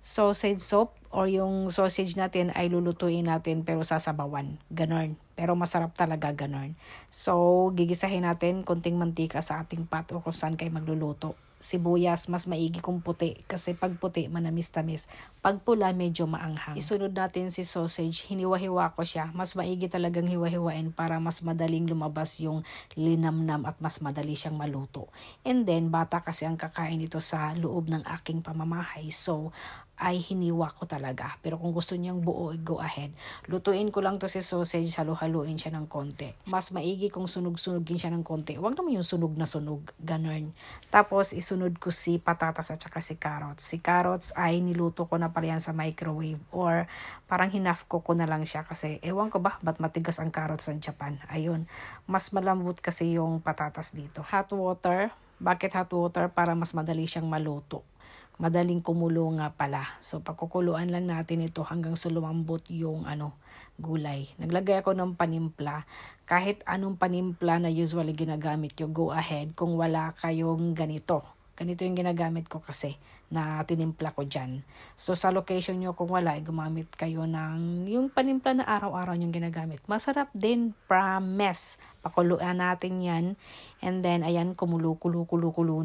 sausage soup or yung sausage natin ay lulutuin natin pero sasabawan. Ganon. Pero masarap talaga ganon. So, gigisahin natin konting mantika sa ating pot o kung saan kayo magluluto. Sibuyas, mas maigi kung puti kasi pag puti manamis-tamis. Pag pula, medyo maanghang. Isunod natin si sausage, hiniwa-hiwa ko siya. Mas maigi talagang hiwa-hiwain para mas madaling lumabas yung linamnam at mas madali siyang maluto. And then, bata kasi ang kakain ito sa loob ng aking pamamahay. So, ay hiniwa ko talaga. Pero kung gusto niyang buo, go ahead. Lutuin ko lang to si sausage, halo-haluin siya ng konti. Mas maigi kung sunog-sunugin siya ng konti. Huwag naman yung sunog na sunog. Ganon. Tapos, isunod ko si patatas at saka si carrots. Si carrots ay niluto ko na pala yan sa microwave or parang hinaf ko na lang siya kasi ewan ko ba, ba't matigas ang carrots sa Japan. Ayun. Mas malambot kasi yung patatas dito. Hot water. Bakit hot water? Para mas madali siyang maluto. Madaling kumulo nga pala. So, pagkukuluan lang natin ito hanggang sa lumambot yung gulay. Naglagay ako ng panimpla. Kahit anong panimpla na usually ginagamit nyo, go ahead. Kung wala kayong ganito. Ganito yung ginagamit ko kasi na tinimpla ko dyan. So, sa location nyo, kung wala, gumamit kayo ng yung panimpla na araw-araw yung ginagamit. Masarap din, promise. Pakuluan natin yan. And then, ayan, kumulo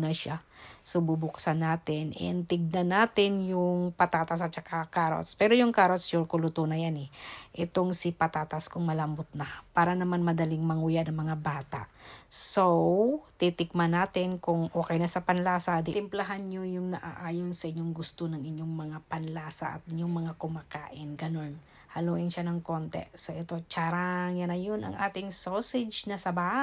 na siya. So, bubuksan natin and tignan natin yung patatas at saka carrots. Pero yung carrots, sure ko luto na yan eh. Itong si patatas kung malambot na. Para naman madaling manguya ng mga bata. So, titikman natin kung okay na sa panlasa. Timplahan nyo yung naaayon sa inyong gusto ng inyong mga panlasa at inyong mga kumakain. Ganon. Haluin siya ng konti. So, ito, charang. Yan na yun ang ating sausage na saba.